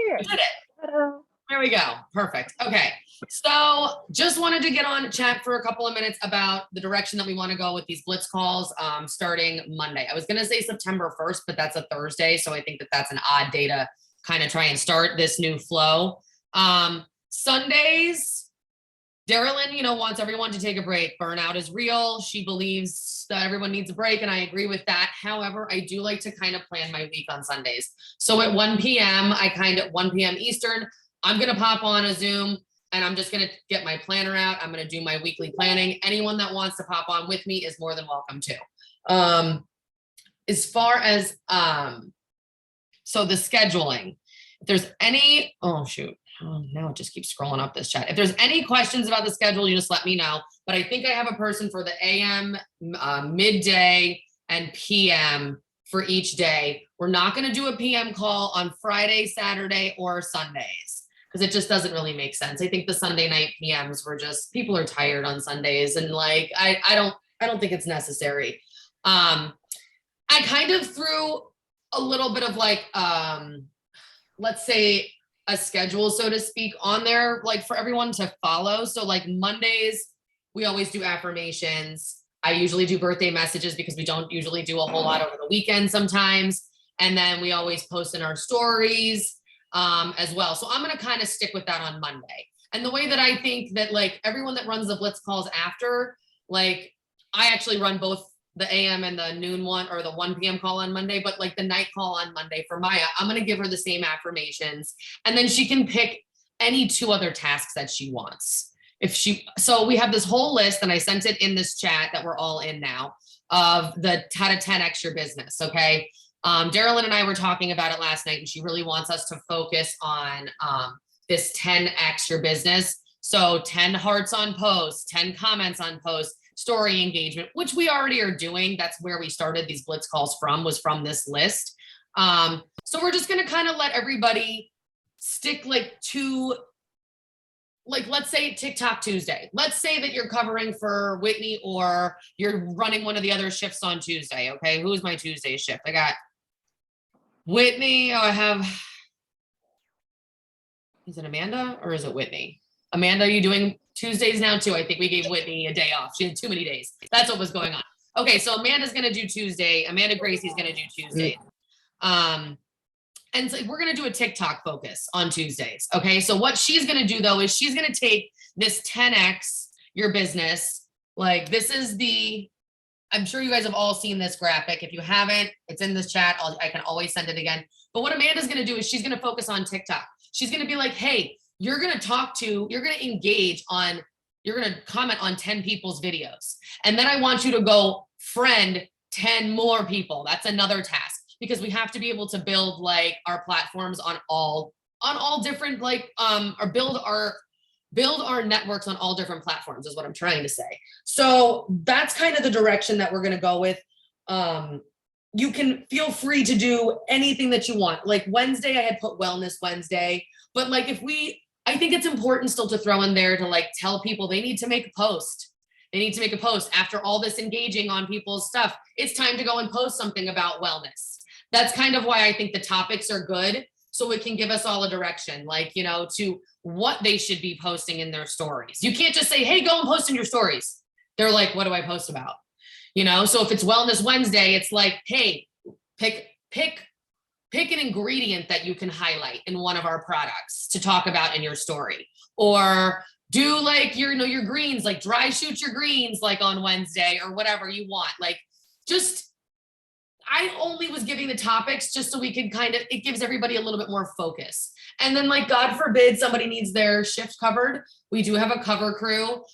here. We did it. There we go. Perfect. Okay. So just wanted to get on chat for a couple of minutes about the direction that we want to go with these Blitz calls starting Monday. I was going to say September 1st, but that's a Thursday. So I think that that's an odd day to kind of try and start this new flow. Sundays, Darylyn, wants everyone to take a break. Burnout is real. She believes that everyone needs a break, and I agree with that. However, I do like to kind of plan my week on Sundays. So at 1 p.m., 1 p.m. Eastern, I'm going to pop on a Zoom and I'm just going to get my planner out. I'm going to do my weekly planning. Anyone that wants to pop on with me is more than welcome to. As far as, so the scheduling, if there's any, oh now it just keeps scrolling up this chat. If there's any questions about the schedule, you just let me know. But I think I have a person for the AM, midday, and PM for each day. We're not going to do a PM call on Friday, Saturday, or Sundays, because it just doesn't really make sense. I think the Sunday night PMs were just, people are tired on Sundays, and like I don't think it's necessary. I kind of threw a little bit of like let's say a schedule, so to speak, on there, like for everyone to follow. So like Mondays, we always do affirmations. I usually do birthday messages because we don't usually do a whole lot over the weekend sometimes. And then we always post in our stories as well. So I'm going to kind of stick with that on Monday. And the way that I think that like everyone that runs the Blitz calls after, like I actually run both the AM and the noon one, or the 1 p.m. call on Monday, but like the night call on Monday for Maya, I'm going to give her the same affirmations, and then she can pick any 2 other tasks that she wants. So we have this whole list, and I sent it in this chat that we're all in now, of the how to 10x your business. Okay. Darylyn and I were talking about it last night, and she really wants us to focus on this 10x your business. So 10 hearts on posts, 10 comments on posts, story engagement, which we already are doing. That's where we started these Blitz calls was from this list. So we're just going to kind of let everybody stick like to, like, let's say TikTok Tuesday. Let's say that you're covering for Whitney, or you're running one of the other shifts on Tuesday. Okay. Who's my Tuesday shift? I got Whitney. I have, is it Amanda or is it Whitney? Amanda, are you doing Tuesdays now too? I think we gave Whitney a day off. She had too many days. That's what was going on. Okay, so Amanda's going to do Tuesday. Amanda Gracie's going to do Tuesday. And so we're going to do a TikTok focus on Tuesdays. Okay, so what she's going to do though is she's going to take this 10x your business. Like this is I'm sure you guys have all seen this graphic. If you haven't, it's in this chat. I can always send it again. But what Amanda's going to do is she's going to focus on TikTok. She's going to be like, hey, you're going to engage on, you're going to comment on 10 people's videos. And then I want you to go friend 10 more people. That's another task, because we have to be able to build like our platforms on all different, like, or build our networks on all different platforms is what I'm trying to say. So that's kind of the direction that we're going to go with. You can feel free to do anything that you want. Like Wednesday, I had put Wellness Wednesday, but like I think it's important still to throw in there to like tell people they need to make a post. They need to make a post after all this engaging on people's stuff. It's time to go and post something about wellness. That's kind of why I think the topics are good. So it can give us all a direction, like, to what they should be posting in their stories. You can't just say, hey, go and post in your stories. They're like, what do I post about? So if it's Wellness Wednesday, it's like, hey, pick an ingredient that you can highlight in one of our products to talk about in your story, or do like your greens, like dry shoot your greens, like on Wednesday or whatever you want. Like I only was giving the topics just so we could it gives everybody a little bit more focus. And then like, God forbid somebody needs their shift covered. We do have a cover crew.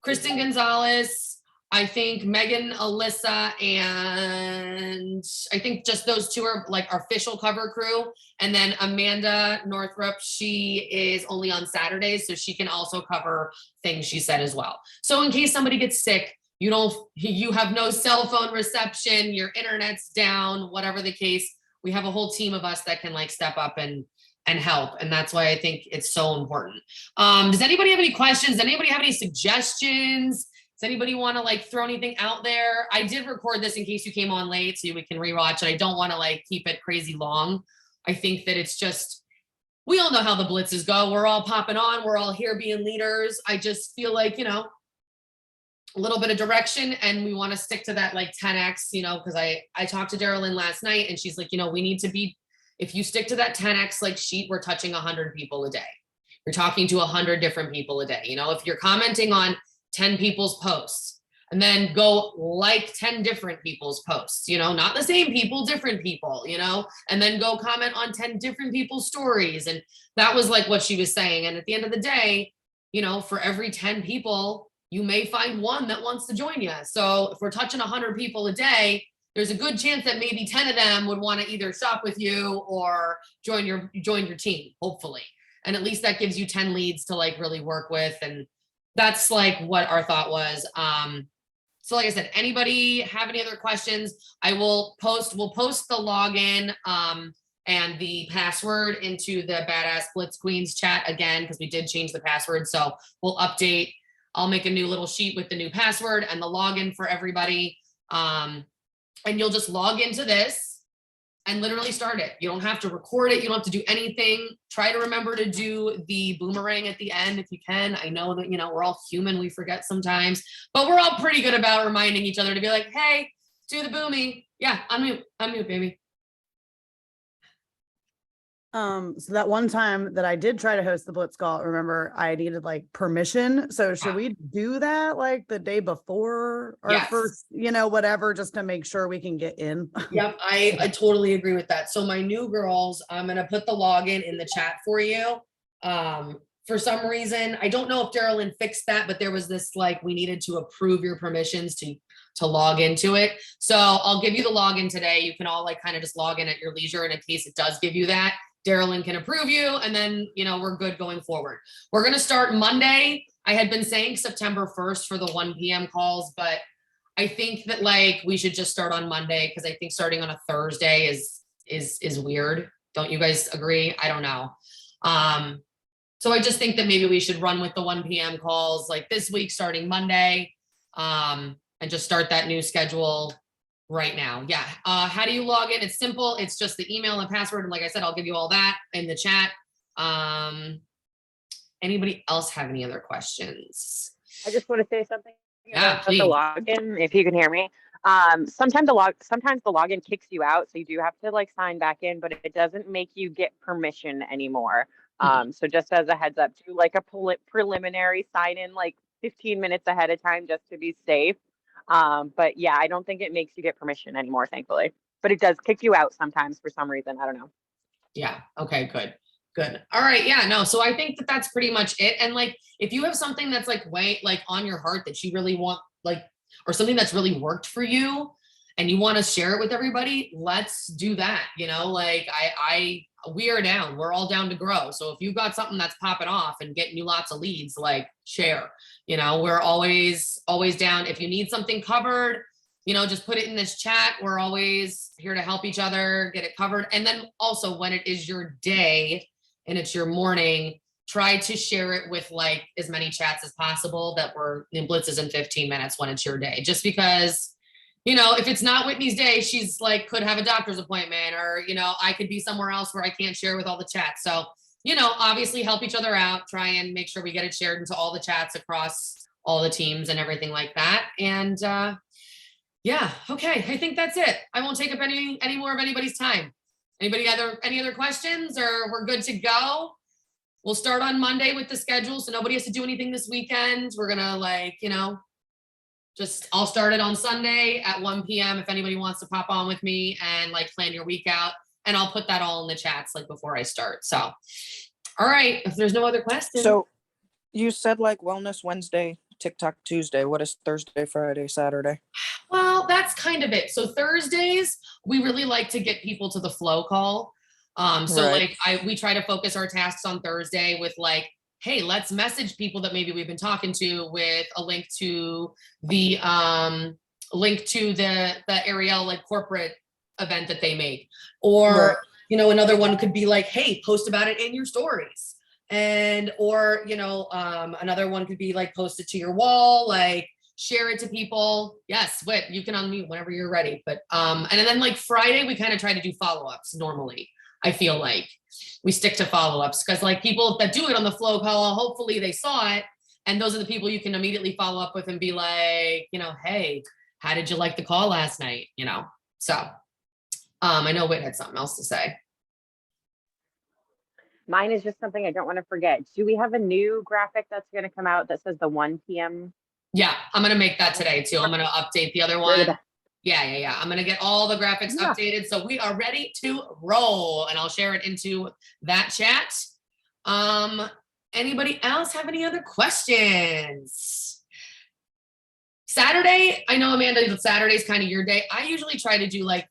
Kristen Gonzalez, I think Megan, Alyssa, and I think just those 2 are like our official cover crew. And then Amanda Northrup, she is only on Saturdays, so she can also cover things, she said, as well. So in case somebody gets sick, you have no cell phone reception, your internet's down, whatever the case, we have a whole team of us that can like step up and help. And that's why I think it's so important. Does anybody have any questions? Does anybody have any suggestions? Does anybody want to like throw anything out there? I did record this in case you came on late so we can rewatch it. I don't want to like keep it crazy long. I think that it's just, we all know how the blitzes go. We're all popping on. We're all here being leaders. I just feel like, a little bit of direction, and we want to stick to that like 10x, because I talked to Darylyn last night, and she's like, we need to be, if you stick to that 10x like sheet, we're touching 100 people a day. You're talking to 100 different people a day. If you're commenting on 10 people's posts, and then go like 10 different people's posts, not the same people, different people, and then go comment on 10 different people's stories. And that was like what she was saying. And at the end of the day, for every 10 people, you may find one that wants to join you. So if we're touching 100 people a day, there's a good chance that maybe 10 of them would want to either shop with you or join your team, hopefully. And at least that gives you 10 leads to like really work with. And that's like what our thought was. So like I said, anybody have any other questions? We'll post the login and the password into the Badass Blitz Queens chat again, because we did change the password. So we'll update. I'll make a new little sheet with the new password and the login for everybody. And you'll just log into this and literally start it. You don't have to record it. You don't have to do anything. Try to remember to do the boomerang at the end if you can. I know that, we're all human. We forget sometimes, but we're all pretty good about reminding each other to be like, hey, do the boomy. Yeah, unmute, baby. So that one time that I did try to host the Blitz call, remember I needed like permission. So should we do that like the day before or first, whatever, just to make sure we can get in? Yep, I totally agree with that. So my new girls, I'm going to put the login in the chat for you. For some reason, I don't know if Darylyn fixed that, but there was this like, we needed to approve your permissions to log into it. So I'll give you the login today. You can all like kind of just log in at your leisure. And in case it does give you that, Darylyn can approve you, and then, we're good going forward. We're going to start Monday. I had been saying September 1st for the 1 p.m. calls, but I think that like we should just start on Monday, because I think starting on a Thursday is weird. Don't you guys agree? I don't know. So I just think that maybe we should run with the 1 p.m. calls like this week, starting Monday, and just start that new schedule right now. Yeah. How do you log in? It's simple. It's just the email and password. And like I said, I'll give you all that in the chat. Anybody else have any other questions? I just want to say something about the login, if you can hear me. Sometimes the login kicks you out. So you do have to like sign back in, but it doesn't make you get permission anymore. So just as a heads up, do like a preliminary sign in like 15 minutes ahead of time, just to be safe. But yeah, I don't think it makes you get permission anymore, thankfully, but it does kick you out sometimes for some reason. I don't know. Yeah. Okay, good. All right. Yeah, no. So I think that that's pretty much it. And like, if you have something that's like on your heart that you really want, like, or something that's really worked for you and you want to share it with everybody, let's do that. We are down. We're all down to grow. So if you've got something that's popping off and getting you lots of leads, like share, we're always down. If you need something covered, just put it in this chat. We're always here to help each other get it covered. And then also when it is your day and it's your morning, try to share it with like as many chats as possible that were in blitzes in 15 minutes when it's your day, just because if it's not Whitney's day, she's like, could have a doctor's appointment, or, I could be somewhere else where I can't share with all the chats. So, obviously help each other out, try and make sure we get it shared into all the chats across all the teams and everything like that. And yeah, okay. I think that's it. I won't take up any more of anybody's time. Any other questions, or we're good to go? We'll start on Monday with the schedule. So nobody has to do anything this weekend. We're going to I'll start it on Sunday at 1 p.m. if anybody wants to pop on with me and like plan your week out, and I'll put that all in the chats like before I start. So, all right, if there's no other questions. So you said like Wellness Wednesday, TikTok Tuesday. What is Thursday, Friday, Saturday? Well, that's kind of it. So Thursdays, we really like to get people to the flow call. Right. We try to focus our tasks on Thursday with like, hey, let's message people that maybe we've been talking to with a link to the Ariel like corporate event that they make. Or, Right. Another one could be like, hey, post about it in your stories. Or another one could be like, post it to your wall, like share it to people. Yes, Whit, you can unmute whenever you're ready. But and then like Friday, we kind of try to do follow-ups normally, I feel like. we stick to follow-ups, because like people that do it on the flow call, hopefully they saw it. And those are the people you can immediately follow up with and be like, hey, how did you like the call last night? So I know Whit had something else to say. Mine is just something I don't want to forget. Do we have a new graphic that's going to come out that says the 1 p.m.? Yeah, I'm going to make that today too. I'm going to update the other one. Yeah. I'm going to get all the graphics updated. So we are ready to roll, and I'll share it into that chat. Anybody else have any other questions? Saturday, I know, Amanda, Saturday's kind of your day. I usually try to do like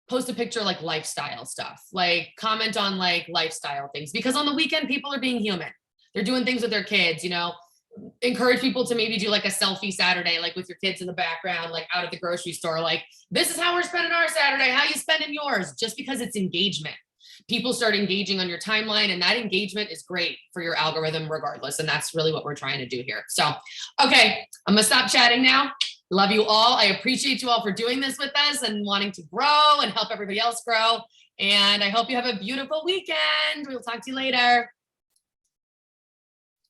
post a picture, like lifestyle stuff, like comment on like lifestyle things, because on the weekend, people are being human. They're doing things with their kids, encourage people to maybe do like a selfie Saturday, like with your kids in the background, like out at the grocery store, like this is how we're spending our Saturday. How you spending yours? Just because it's engagement. People start engaging on your timeline, and that engagement is great for your algorithm regardless. And that's really what we're trying to do here. So, okay, I'm gonna stop chatting now. Love you all. I appreciate you all for doing this with us and wanting to grow and help everybody else grow. And I hope you have a beautiful weekend. We'll talk to you later.